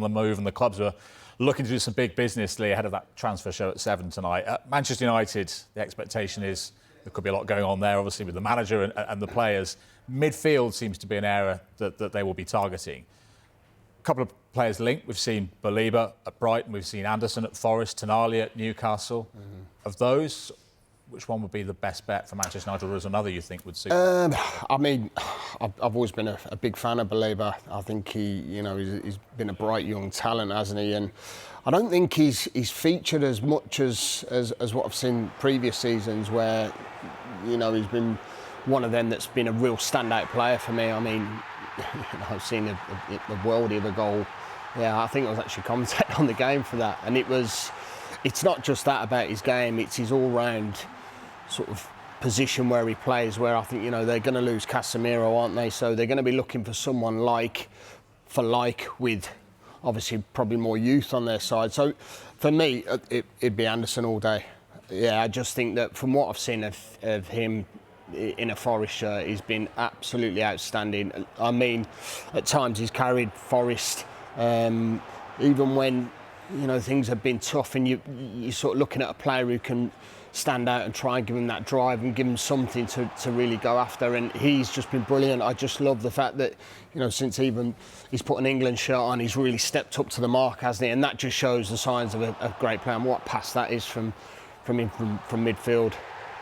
the move, and the clubs were looking to do some big business, Lee, ahead of that transfer show at 7 tonight. Manchester United, the expectation is there could be a lot going on there, obviously, with the manager and the players. Midfield seems to be an area that they will be targeting. A couple of players linked. We've seen Baleba at Brighton, we've seen Anderson at Forest, Tonali at Newcastle. Of those, which one would be the best bet for Manchester United, or is another you think would suit? I mean, I've always been a big fan of Baleba. I think he's been a bright young talent, hasn't he? And I don't think he's featured as much as what I've seen previous seasons, where he's been one of them that's been a real standout player for me. I mean, I've seen a worldie of a goal. Yeah, I think I was actually commentating on the game for that, and it's not just that about his game, it's his all-round sort of position where he plays, where I think, they're going to lose Casemiro, aren't they? So they're going to be looking for someone like with obviously probably more youth on their side. So for me, it'd be Anderson all day. Yeah, I just think that from what I've seen of him in a Forest shirt, he's been absolutely outstanding. I mean, at times he's carried Forest, even when things have been tough, and you're sort of looking at a player who can stand out and try and give him that drive and give him something to really go after, and he's just been brilliant. I just love the fact that since even he's put an England shirt on, he's really stepped up to the mark, hasn't he? And that just shows the signs of a great player. And what pass that is from midfield.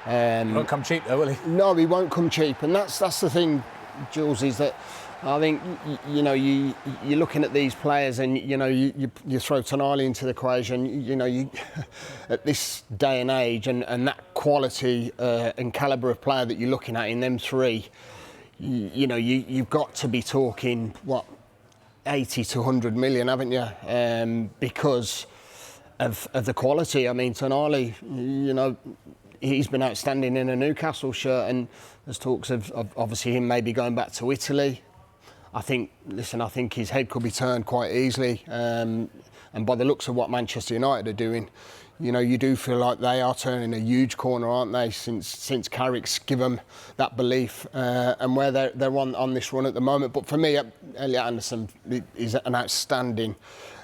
He won't come cheap though, will he? No, he won't come cheap, and that's the thing, Jules, is that I think you're looking at these players, and you throw Tonali into the equation. At this day and age, and that quality and calibre of player that you're looking at in them three, you've got to be talking 80 to 100 million, haven't you? Because of the quality. I mean, Tonali, he's been outstanding in a Newcastle shirt, and there's talks of obviously him maybe going back to Italy. I think his head could be turned quite easily, and by the looks of what Manchester United are doing, you do feel like they are turning a huge corner, aren't they? Since Carrick's given them that belief, and where they're on this run at the moment. But for me, Elliot Anderson is an outstanding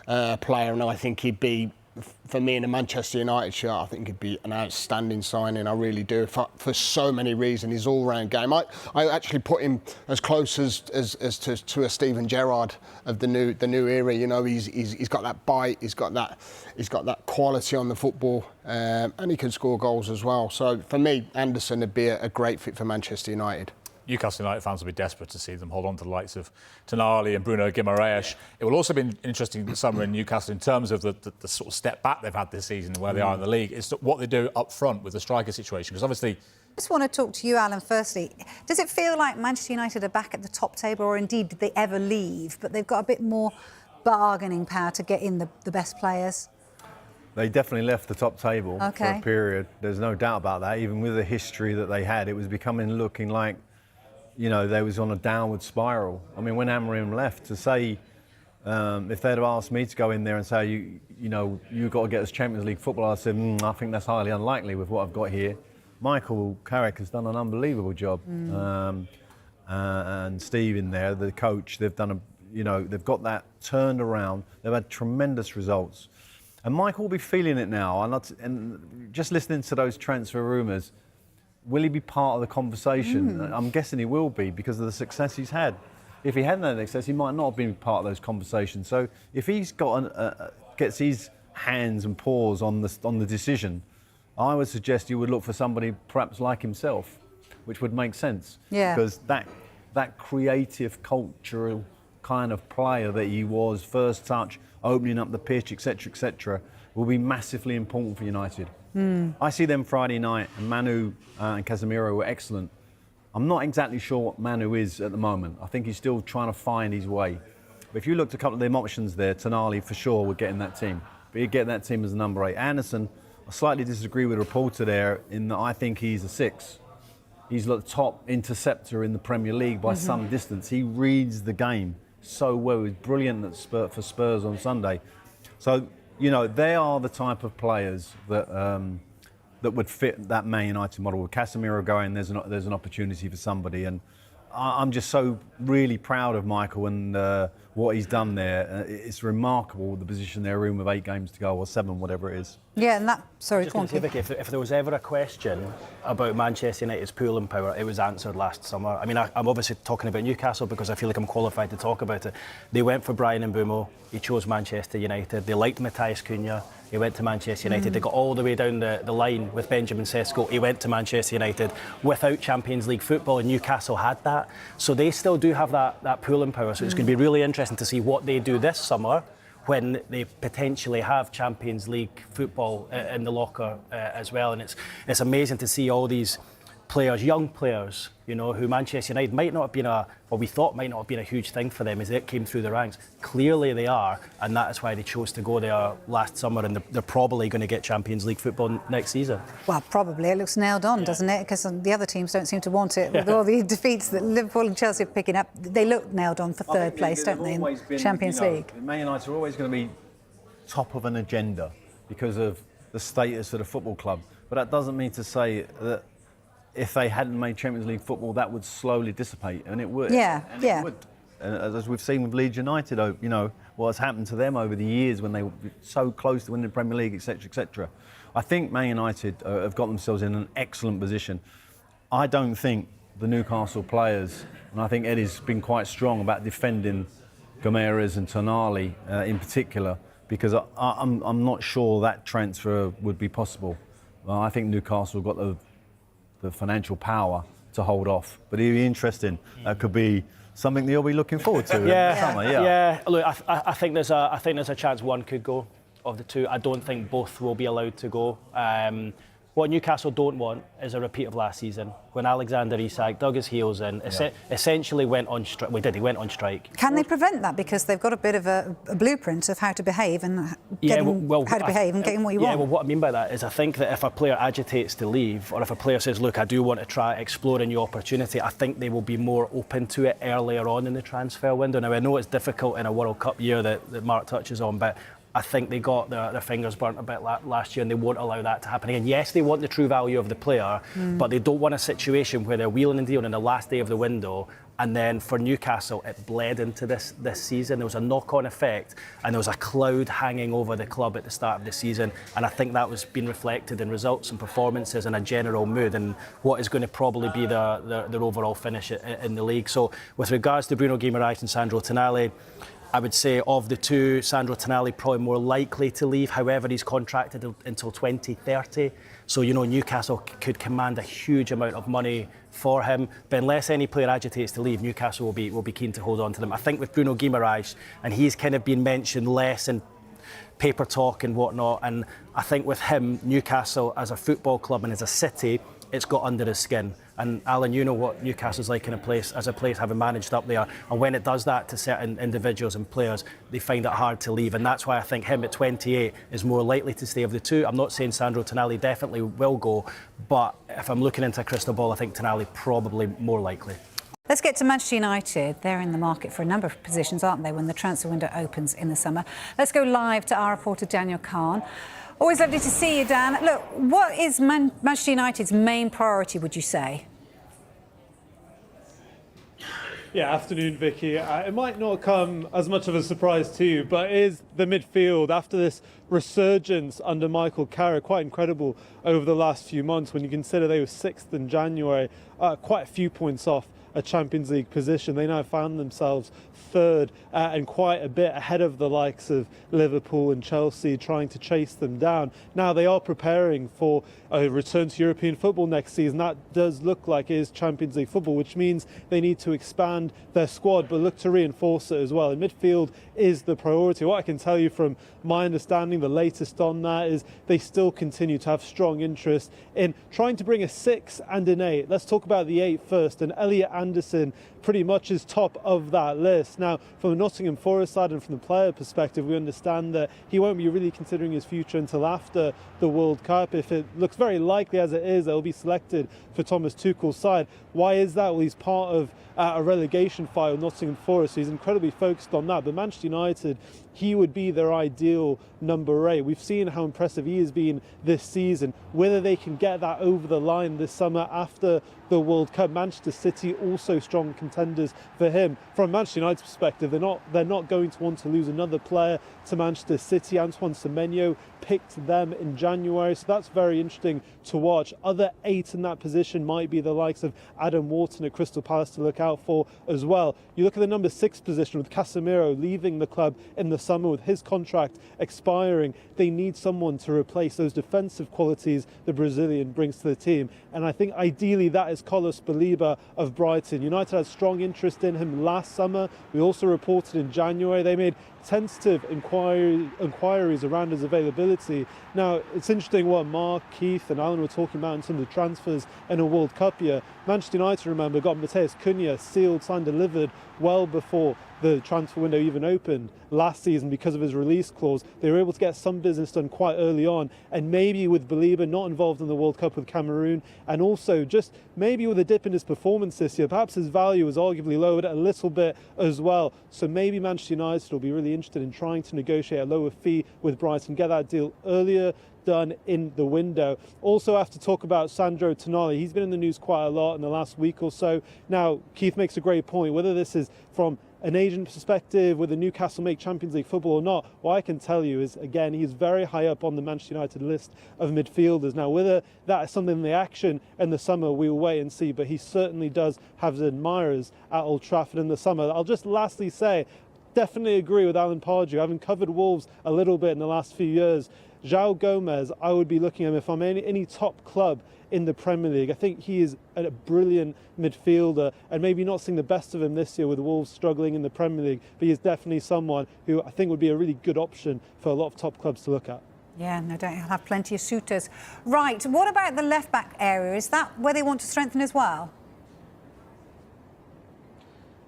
player, and I think he'd be, for me in a Manchester United shirt, I think he'd be an outstanding signing. I really do, for so many reasons. His all-round game. I actually put him as close as to a Steven Gerrard of the new era. He's got that bite. He's got that quality on the football, and he can score goals as well. So for me, Anderson would be a great fit for Manchester United. Newcastle United fans will be desperate to see them hold on to the likes of Tonali and Bruno Guimaraes. It will also be interesting this summer in Newcastle in terms of the sort of step back they've had this season and where they are in the league. It's what they do up front with the striker situation, because obviously... I just want to talk to you, Alan, firstly. Does it feel like Manchester United are back at the top table, or indeed did they ever leave, but they've got a bit more bargaining power to get in the best players? They definitely left the top table for a period. There's no doubt about that. Even with the history that they had, it was looking like they was on a downward spiral. I mean, when Amorim left, to say, if they'd have asked me to go in there and say, you've got to get us Champions League football, I said, I think that's highly unlikely with what I've got here. Michael Carrick has done an unbelievable job. And Steve in there, the coach, they've done they've got that turned around. They've had tremendous results. And Michael will be feeling it now. And just listening to those transfer rumours, will he be part of the conversation? I'm guessing he will be, because of the success he's had. If he hadn't had success, he might not have been part of those conversations. So if he's gets his hands and paws on the decision, I would suggest you would look for somebody perhaps like himself, which would make sense. Yeah. Because that creative, cultural kind of player that he was, first touch, opening up the pitch, etc., will be massively important for United. I see them Friday night, and Manu and Casemiro were excellent. I'm not exactly sure what Manu is at the moment. I think he's still trying to find his way. But if you looked at a couple of them options there, Tonali for sure would get in that team. But he'd get in that team as a number 8. Anderson, I slightly disagree with the reporter there in that I think he's a 6. He's the top interceptor in the Premier League by some distance. He reads the game so well. He's brilliant for Spurs on Sunday. So, they are the type of players that would fit that Man United model. With Casemiro going, there's an opportunity for somebody, and I'm just so really proud of Michael and what he's done there. It's remarkable the position they're in with 8 games to go, or 7, whatever it is. Yeah, and that. Sorry, Just go on. gonna say, Vicky, if there was ever a question about Manchester United's pooling power, it was answered last summer. I mean, I'm obviously talking about Newcastle because I feel like I'm qualified to talk about it. They went for Brian Mbeumo. He chose Manchester United. They liked Matthias Cunha. He went to Manchester United. They got all the way down the line with Benjamin Sesko. He went to Manchester United without Champions League football, and Newcastle had that. So they still do have that pooling power. So it's going to be really interesting to see what they do this summer when they potentially have Champions League football in the locker as well. And it's amazing to see all these players, young players, you know, who Manchester United might not have been we thought might not have been a huge thing for them as it came through the ranks. Clearly they are, and that is why they chose to go there last summer, and they're probably going to get Champions League football next season. Well, probably. It looks nailed on, doesn't it? Because the other teams don't seem to want it. With all the defeats that Liverpool and Chelsea are picking up, they look nailed on for third place, don't they, in Champions League? Man United are always going to be top of an agenda because of the status of the football club. But that doesn't mean to say that if they hadn't made Champions League football, that would slowly dissipate, and it would. Yeah, and yeah. It would. And as we've seen with Leeds United, you know, what's happened to them over the years when they were so close to winning the Premier League, etc., etc. I think Man United have got themselves in an excellent position. I don't think the Newcastle players, and I think Eddie's been quite strong about defending Gomeres and Tonali in particular, because I'm not sure that transfer would be possible. I think Newcastle have got the financial power to hold off, but it'd be interesting. That could be something that you'll be looking forward to. Yeah. Look, I think there's a chance one could go of the two. I don't think both will be allowed to go. What Newcastle don't want is a repeat of last season when Alexander Isak dug his heels in, essentially went on strike. He went on strike. Can they prevent that? Because they've got a bit of a blueprint of how to behave and getting what you want. Yeah, well, what I mean by that is I think that if a player agitates to leave, or if a player says, look, I do want to try exploring new opportunity, I think they will be more open to it earlier on in the transfer window. Now, I know it's difficult in a World Cup year that Mark touches on, but I think they got their fingers burnt a bit last year, and they won't allow that to happen again. Yes, they want the true value of the player, but they don't want a situation where they're wheeling and dealing in the last day of the window, and then for Newcastle it bled into this season. There was a knock-on effect, and there was a cloud hanging over the club at the start of the season, and I think that was being reflected in results and performances and a general mood and what is going to probably be their overall finish in the league. So with regards to Bruno Guimaraes and Sandro Tonali, I would say of the two, Sandro Tonali probably more likely to leave. However, he's contracted until 2030. So, you know, Newcastle could command a huge amount of money for him. But unless any player agitates to leave, Newcastle will be keen to hold on to them. I think with Bruno Guimaraes, and he's kind of been mentioned less in paper talk and whatnot, and I think with him, Newcastle as a football club and as a city, it's got under his skin. And Alan, you know what Newcastle's like in a place having managed up there, and when it does that to certain individuals and players, they find it hard to leave, and that's why I think him at 28 is more likely to stay of the two. I'm not saying Sandro Tonali definitely will go, but if I'm looking into a crystal ball, I think Tonali probably more likely. Let's get to Manchester United. They're in the market for a number of positions, aren't they, when the transfer window opens in the summer. Let's go live to our reporter Daniel Kahn. Always lovely to see you, Dan. Look, what is Manchester United's main priority, would you say? Yeah, afternoon, Vicky. It might not come as much of a surprise to you, but it is the midfield. After this resurgence under Michael Carrick, quite incredible over the last few months, when you consider they were 6th in January, quite a few points off a Champions League position. They now found themselves 3rd and quite a bit ahead of the likes of Liverpool and Chelsea, trying to chase them down. Now they are preparing for a return to European football next season. That does look like it is Champions League football, which means they need to expand their squad but look to reinforce it as well. And midfield is the priority. What I can tell you from my understanding, the latest on that, is they still continue to have strong interest in trying to bring a 6 and an 8. Let's talk about the 8 first, and Elliot Anderson pretty much is top of that list. Now, from the Nottingham Forest side and from the player perspective, we understand that he won't be really considering his future until after the World Cup. If it looks very likely as it is, that he'll be selected for Thomas Tuchel's side. Why is that? Well, he's part of a relegation fight with Nottingham Forest, so he's incredibly focused on that. But Manchester United, he would be their ideal number 8. We've seen how impressive he has been this season. Whether they can get that over the line this summer after the World Cup. Manchester City also strong contenders for him. From Manchester United's perspective, they're not going to want to lose another player to Manchester City. Antoine Semenyo picked them in January, so that's very interesting to watch. Other 8 in that position might be the likes of Adam Wharton at Crystal Palace to look out for as well. You look at the number 6 position with Casemiro leaving the club in the summer with his contract expiring. They need someone to replace those defensive qualities the Brazilian brings to the team, and I think ideally that is Carlos Baleba of Brighton. United had strong interest in him last summer. We also reported in January they made tentative inquiries around his availability. Now, it's interesting what Mark, Keith and Alan were talking about in terms of transfers in a World Cup year. Manchester United, remember, got Matheus Cunha sealed, signed, delivered well before the transfer window even opened last season because of his release clause. They were able to get some business done quite early on, and maybe with Baleba not involved in the World Cup with Cameroon, and also just maybe with a dip in his performance this year, perhaps his value was arguably lowered a little bit as well. So maybe Manchester United will be really interested in trying to negotiate a lower fee with Brighton, get that deal earlier done in the window. Also have to talk about Sandro Tonali. He's been in the news quite a lot in the last week or so. Now, Keith makes a great point. Whether this is from an agent perspective, whether Newcastle make Champions League football or not, what I can tell you is, again, he's very high up on the Manchester United list of midfielders. Now, whether that is something in the action in the summer, we will wait and see, but he certainly does have his admirers at Old Trafford in the summer. I'll just lastly say, definitely agree with Alan Pardew. Having covered Wolves a little bit in the last few years, João Gomez, I would be looking at him if I'm any top club in the Premier League. I think he is a brilliant midfielder, and maybe not seeing the best of him this year with Wolves struggling in the Premier League, but he is definitely someone who I think would be a really good option for a lot of top clubs to look at. Yeah, no doubt he'll have plenty of suitors. Right, what about the left-back area? Is that where they want to strengthen as well?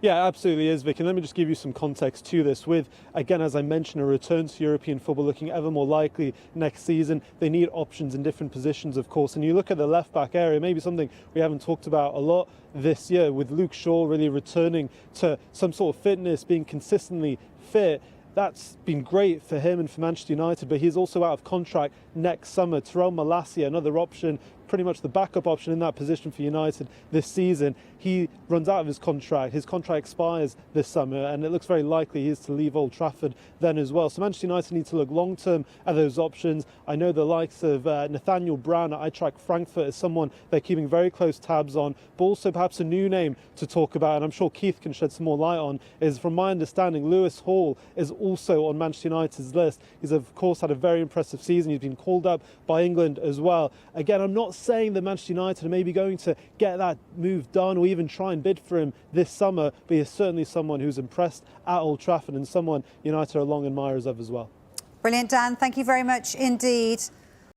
Yeah, absolutely is, Vic. And let me just give you some context to this. With, again, as I mentioned, a return to European football looking ever more likely next season, they need options in different positions, of course. And you look at the left-back area, maybe something we haven't talked about a lot this year, with Luke Shaw really returning to some sort of fitness, being consistently fit. That's been great for him and for Manchester United, but he's also out of contract next summer. Terrell Malacia, another option, pretty much the backup option in that position for United this season. He runs out of his contract. His contract expires this summer, and it looks very likely he is to leave Old Trafford then as well. So Manchester United need to look long-term at those options. I know the likes of Nathaniel Brown at Eintracht Frankfurt is someone they're keeping very close tabs on, but also perhaps a new name to talk about, and I'm sure Keith can shed some more light on, is, from my understanding, Lewis Hall is also on Manchester United's list. He's, of course, had a very impressive season. He's been called up by England as well. Again, I'm not saying that Manchester United are maybe going to get that move done or even try and bid for him this summer, but he's certainly someone who's impressed at Old Trafford and someone United are long admirers of as well. Brilliant, Dan. Thank you very much indeed.